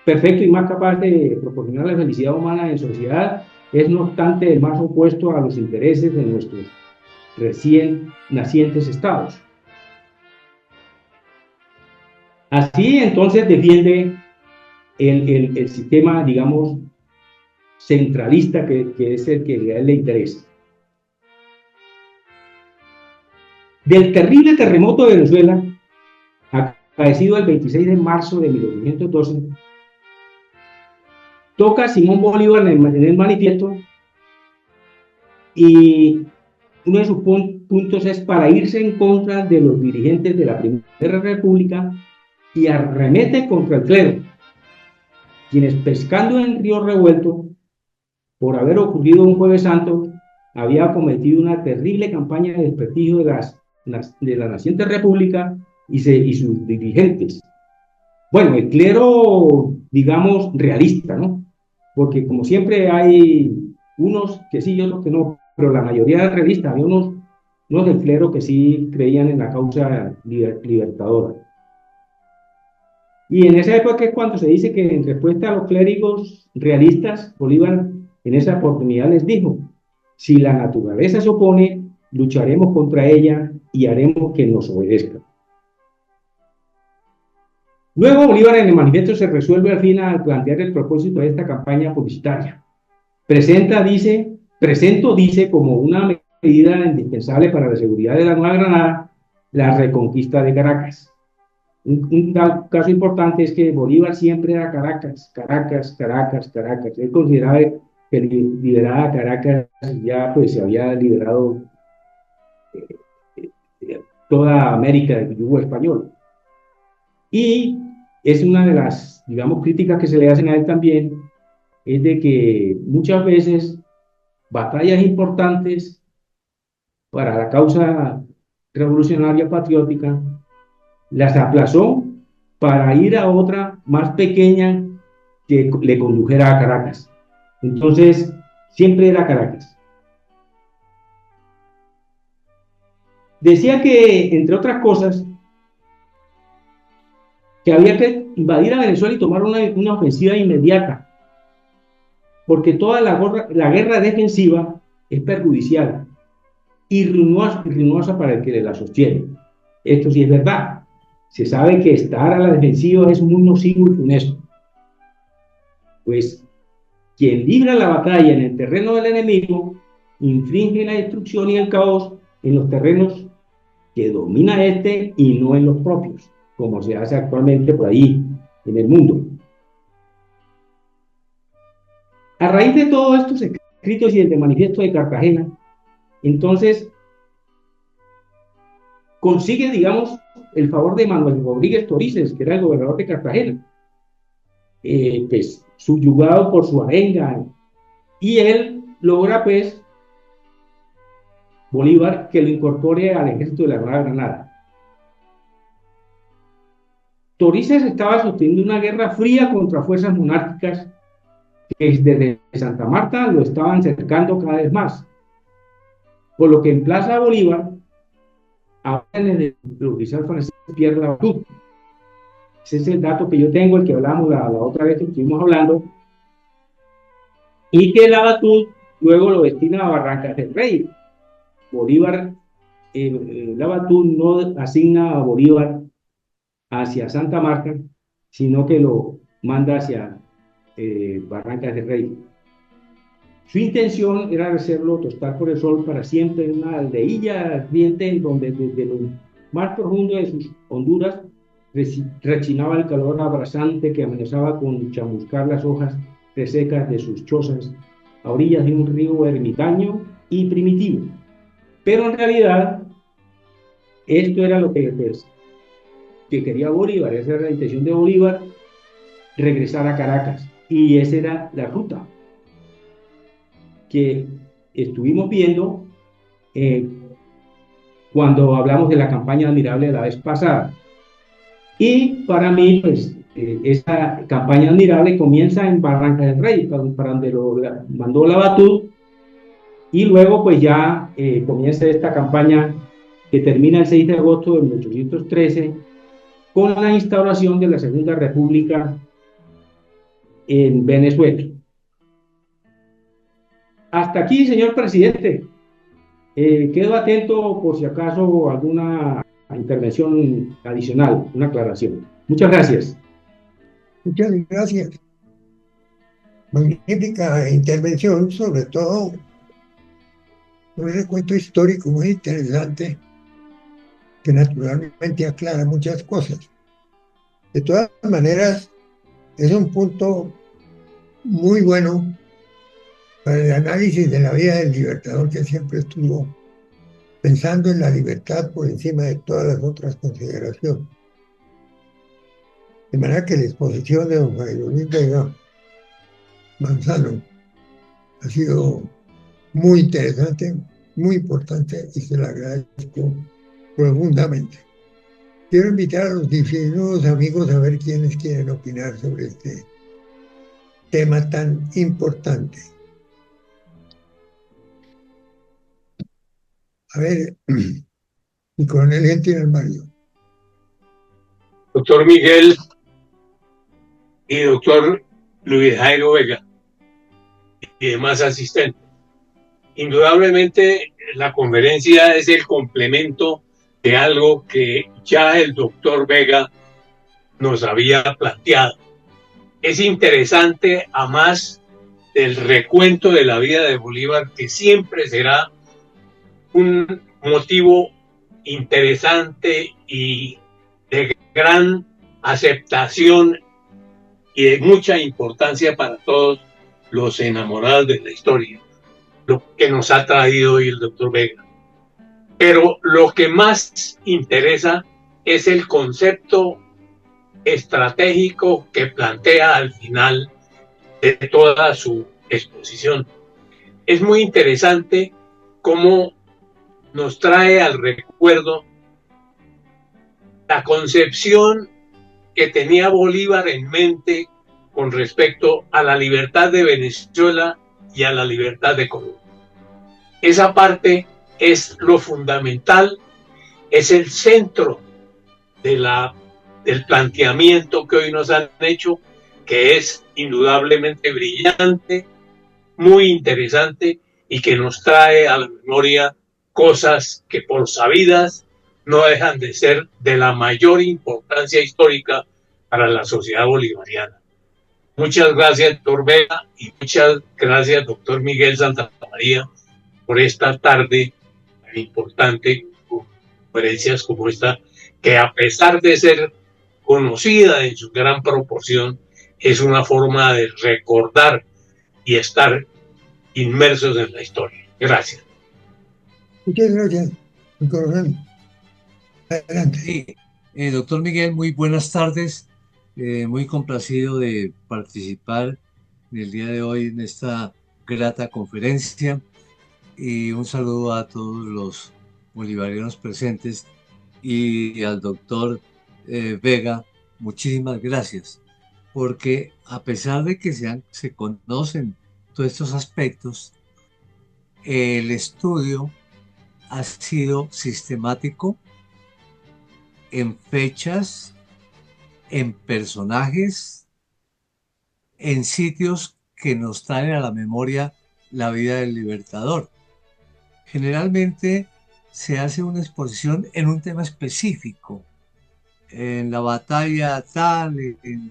perfecto y más capaz de proporcionar la felicidad humana en sociedad, es no obstante el más opuesto a los intereses de nuestros recién nacientes estados. Así entonces defiende el sistema, digamos, centralista que es el que a él le interesa. Del terrible terremoto de Venezuela, acaecido el 26 de marzo de 1812, toca Simón Bolívar en el manifiesto y uno de sus puntos es para irse en contra de los dirigentes de la Primera República y arremete contra el clero, quienes pescando en Río Revuelto, por haber ocurrido un Jueves Santo, había cometido una terrible campaña de desprestigio de la naciente república y sus dirigentes. Bueno, el clero, digamos, realista, ¿no? Porque como siempre hay unos que sí y otros que no, pero la mayoría es realista. Había unos del clero que sí creían en la causa libertadora. Y en esa época es cuando se dice que en respuesta a los clérigos realistas, Bolívar en esa oportunidad les dijo, si la naturaleza se opone, lucharemos contra ella y haremos que nos obedezca. Luego Bolívar en el manifiesto se resuelve al fin al plantear el propósito de esta campaña publicitaria. Presento, dice, como una medida indispensable para la seguridad de la Nueva Granada, la reconquista de Caracas. Un caso importante es que Bolívar siempre era Caracas, Caracas, Caracas, Caracas. Él consideraba que liberada Caracas ya pues se había liberado toda América del yugo español. Y es una de las, digamos, críticas que se le hacen a él también, es de que muchas veces batallas importantes para la causa revolucionaria patriótica las aplazó para ir a otra más pequeña que le condujera a Caracas. Entonces, siempre era Caracas. Decía que, entre otras cosas, que había que invadir a Venezuela y tomar una ofensiva inmediata, porque toda la guerra defensiva es perjudicial y ruinosa para el que la sostiene. Esto sí es verdad. Se sabe que estar a la defensiva es muy nocivo y funesto. Pues quien libra la batalla en el terreno del enemigo infringe la destrucción y el caos en los terrenos que domina este y no en los propios, como se hace actualmente por ahí en el mundo. A raíz de todos estos escritos y del manifiesto de Cartagena, entonces consigue, digamos, el favor de Manuel Rodríguez Torices, que era el gobernador de Cartagena, pues subyugado por su arenga, y él logra, pues, Bolívar, que lo incorpore al ejército de la Nueva Granada. Torices estaba sosteniendo una guerra fría contra fuerzas monárquicas que desde Santa Marta lo estaban cercando cada vez más, por lo que emplaza a Bolívar a órdenes del oficial francés Pierre Labatut. Ese es el dato que yo tengo, el que hablamos la otra vez que estuvimos hablando, y que Labatut luego lo destina a Barrancas del Rey. Bolívar Lavatur no asigna a Bolívar hacia Santa Marta, sino que lo manda hacia Barrancas de Rey. Su intención era hacerlo tostar por el sol para siempre en una aldeilla ardiente en donde desde lo más profundo de sus honduras rechinaba el calor abrasante que amenazaba con chamuscar las hojas resecas de sus chozas a orillas de un río ermitaño y primitivo. Pero en realidad esto era lo que quería Bolívar, esa era la intención de Bolívar, regresar a Caracas. Y esa era la ruta que estuvimos viendo eh, cuando hablamos de la campaña admirable la vez pasada. Y para mí, pues, esa campaña admirable comienza en Barranca del Rey, para donde mandó Lavatur, y luego pues ya comienza esta campaña que termina el 6 de agosto de 1813 con la instauración de la Segunda República en Venezuela. Hasta aquí, señor presidente. Quedo atento por si acaso alguna intervención adicional, una aclaración. Muchas gracias. Muchas gracias. Magnífica intervención, sobre todo un recuento histórico muy interesante que naturalmente aclara muchas cosas. De todas maneras, es un punto muy bueno para el análisis de la vida del Libertador, que siempre estuvo pensando en la libertad por encima de todas las otras consideraciones. De manera que la exposición de don Jairo Luis Vega Manzano ha sido muy interesante, muy importante, y se la agradezco profundamente. Quiero invitar a los distinguidos amigos a ver quiénes quieren opinar sobre este tema tan importante. A ver, mi coronel Gentil Mario. Doctor Miguel y doctor Luis Jairo Vega y demás asistentes. Indudablemente la conferencia es el complemento de algo que ya el doctor Vega nos había planteado. Es interesante, a más del recuento de la vida de Bolívar, que siempre será un motivo interesante y de gran aceptación y de mucha importancia para todos los enamorados de la historia, lo que nos ha traído hoy el doctor Vega. Pero lo que más interesa es el concepto estratégico que plantea al final de toda su exposición. Es muy interesante cómo nos trae al recuerdo la concepción que tenía Bolívar en mente con respecto a la libertad de Venezuela y a la libertad de Colombia. Esa parte es lo fundamental, es el centro del planteamiento que hoy nos han hecho, que es indudablemente brillante, muy interesante y que nos trae a la memoria cosas que por sabidas no dejan de ser de la mayor importancia histórica para la sociedad bolivariana. Muchas gracias, doctor Vega, y muchas gracias, doctor Miguel Santamaría, por esta tarde tan importante, con conferencias como esta, que a pesar de ser conocida en su gran proporción, es una forma de recordar y estar inmersos en la historia. Gracias. Muchas gracias, mi coronel. Adelante. Sí, doctor Miguel, muy buenas tardes. Muy complacido de participar en el día de hoy en esta grata conferencia. Y un saludo a todos los bolivarianos presentes y al doctor Vega. Muchísimas gracias, porque a pesar de que se conocen todos estos aspectos, el estudio ha sido sistemático en fechas, en personajes, en sitios que nos traen a la memoria la vida del Libertador. Generalmente se hace una exposición en un tema específico, en la batalla tal, de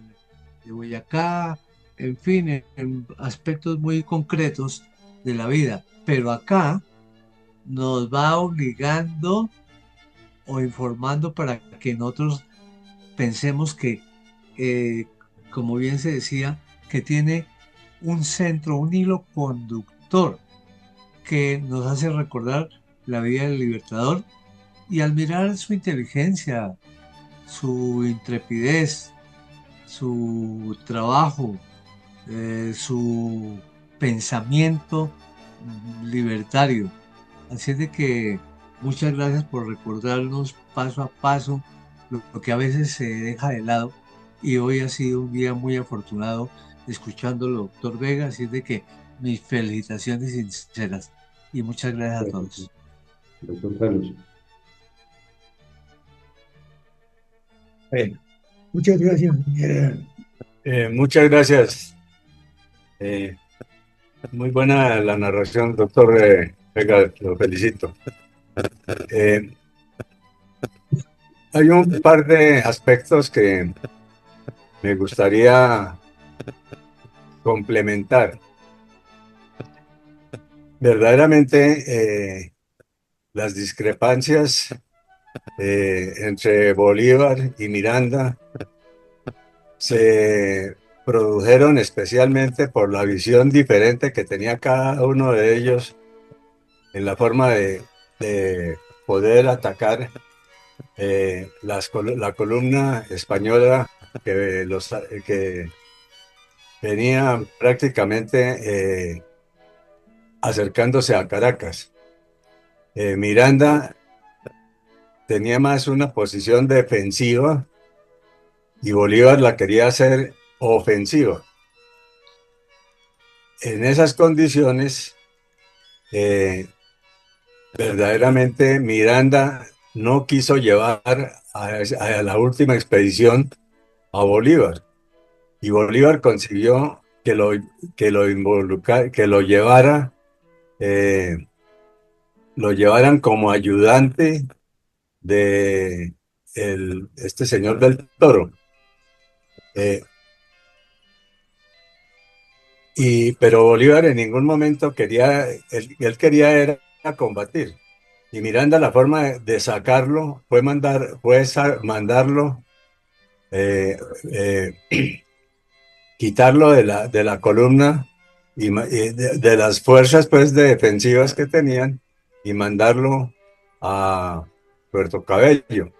Boyacá, en fin, en aspectos muy concretos de la vida. Pero acá nos va obligando o informando para que nosotros pensemos que, como bien se decía, que tiene un centro, un hilo conductor que nos hace recordar la vida del Libertador, y al mirar su inteligencia, su intrepidez, su trabajo, su pensamiento libertario. Así es de que muchas gracias por recordarnos paso a paso lo que a veces se deja de lado, y hoy ha sido un día muy afortunado escuchándolo, doctor Vega. Así es de que mis felicitaciones sinceras y muchas gracias a todos. Doctor Carlos. Bueno, muchas gracias. Muchas gracias. Muy buena la narración, doctor Vega, lo felicito. Hay un par de aspectos que me gustaría complementar. Verdaderamente, las discrepancias entre Bolívar y Miranda se produjeron especialmente por la visión diferente que tenía cada uno de ellos en la forma de poder atacar la columna española que venía prácticamente acercándose a Caracas. Miranda tenía más una posición defensiva y Bolívar la quería hacer ofensiva. En esas condiciones, verdaderamente Miranda no quiso llevar a la última expedición a Bolívar, y Bolívar consiguió que lo llevaran como ayudante de este señor del Toro. Pero Bolívar en ningún momento quería, él quería era combatir. Y Miranda, la forma de sacarlo fue mandarlo, quitarlo de la columna y de las fuerzas pues defensivas que tenían, y mandarlo a Puerto Cabello.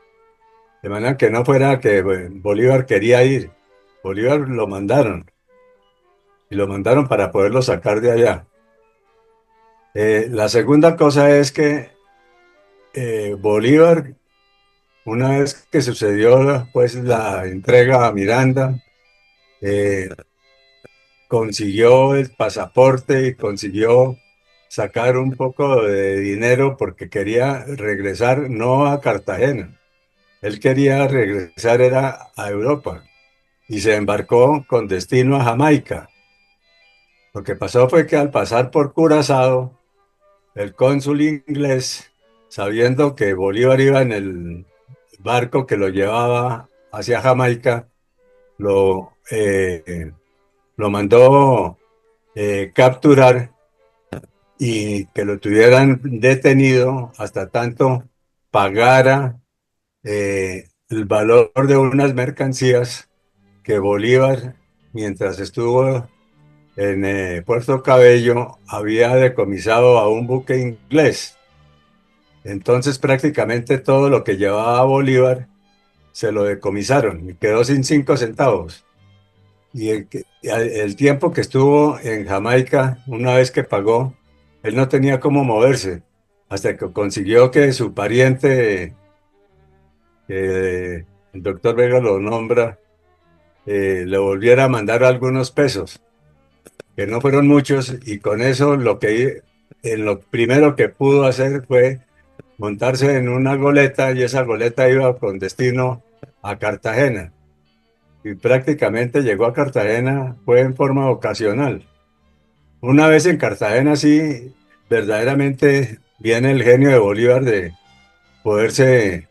De manera que no fuera que Bolívar quería ir. Bolívar lo mandaron. Y lo mandaron para poderlo sacar de allá. La segunda cosa es que Bolívar, una vez que sucedió pues la entrega a Miranda, consiguió el pasaporte y consiguió sacar un poco de dinero porque quería regresar no a Cartagena, él quería regresar era a Europa, y se embarcó con destino a Jamaica. Lo que pasó fue que al pasar por Curazao, el cónsul inglés, sabiendo que Bolívar iba en el barco que lo llevaba hacia Jamaica, lo mandó capturar y que lo tuvieran detenido hasta tanto pagara el valor de unas mercancías que Bolívar, mientras estuvo en Puerto Cabello, había decomisado a un buque inglés. Entonces prácticamente todo lo que llevaba Bolívar se lo decomisaron y quedó sin 5 centavos. Y el tiempo que estuvo en Jamaica, una vez que pagó, él no tenía cómo moverse, hasta que consiguió que su pariente, el doctor Vega lo nombra, le volviera a mandar algunos pesos, que no fueron muchos, y con eso lo primero que pudo hacer fue montarse en una goleta, y esa goleta iba con destino a Cartagena. Y prácticamente llegó a Cartagena, fue en forma ocasional. Una vez en Cartagena, sí, verdaderamente viene el genio de Bolívar de poderse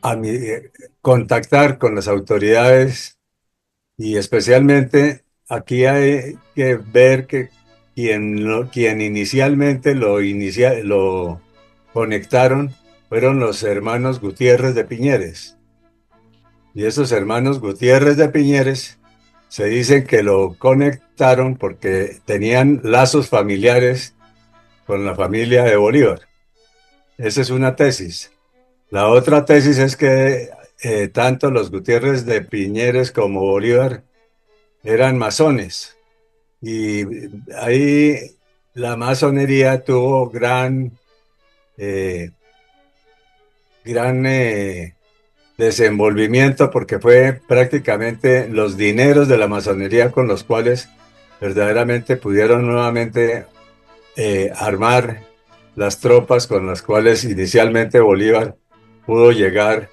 a contactar con las autoridades, y especialmente aquí hay que ver que quien inicialmente lo conectaron fueron los hermanos Gutiérrez de Piñeres. Y esos hermanos Gutiérrez de Piñeres se dicen que lo conectaron porque tenían lazos familiares con la familia de Bolívar. Esa es una tesis. La otra tesis es que tanto los Gutiérrez de Piñeres como Bolívar eran masones, y ahí la masonería tuvo eh, gran desenvolvimiento, porque fue prácticamente los dineros de la masonería con los cuales verdaderamente pudieron nuevamente armar las tropas con las cuales inicialmente Bolívar pudo llegar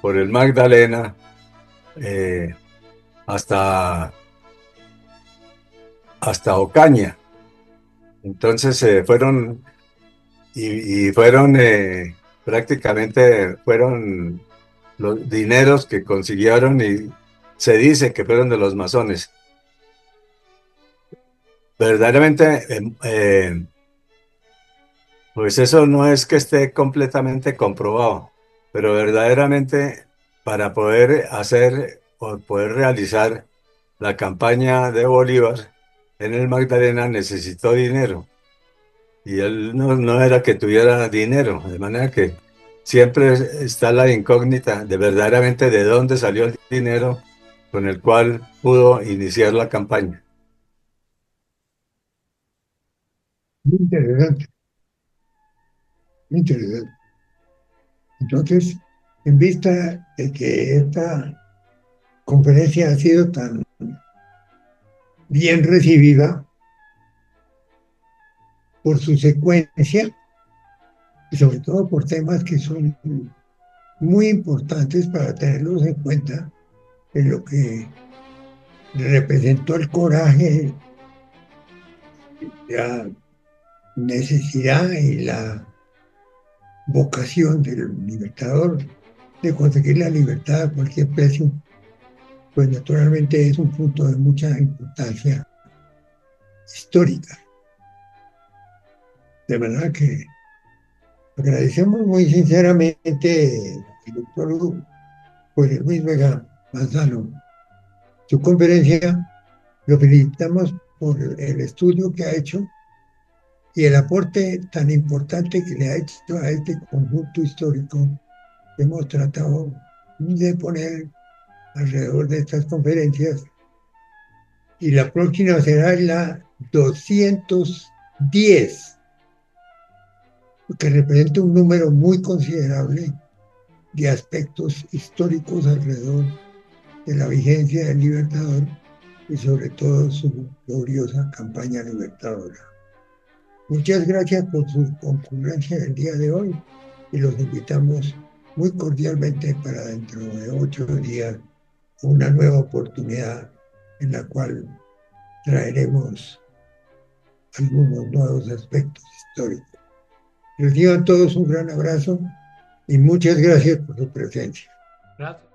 por el Magdalena hasta, hasta Ocaña. Entonces fueron prácticamente fueron los dineros que consiguieron, y se dice que fueron de los masones. Verdaderamente, pues eso no es que esté completamente comprobado, pero verdaderamente para poder hacer o poder realizar la campaña de Bolívar en el Magdalena necesitó dinero, y él no era que tuviera dinero, de manera que siempre está la incógnita de verdaderamente de dónde salió el dinero con el cual pudo iniciar la campaña. Muy interesante, muy interesante. Entonces, en vista de que esta conferencia ha sido tan bien recibida por su secuencia y sobre todo por temas que son muy importantes para tenerlos en cuenta en lo que representó el coraje, la necesidad y la vocación del libertador de conseguir la libertad a cualquier precio, pues naturalmente es un punto de mucha importancia histórica. De verdad que agradecemos muy sinceramente al doctor José Luis Vega Manzano su conferencia. Lo felicitamos por el estudio que ha hecho y el aporte tan importante que le ha hecho a este conjunto histórico que hemos tratado de poner alrededor de estas conferencias. Y la próxima será la 210, que representa un número muy considerable de aspectos históricos alrededor de la vigencia del Libertador y sobre todo su gloriosa campaña libertadora. Muchas gracias por su concurrencia el día de hoy y los invitamos muy cordialmente para dentro de 8 días una nueva oportunidad en la cual traeremos algunos nuevos aspectos históricos. Les digo a todos un gran abrazo y muchas gracias por su presencia. Gracias.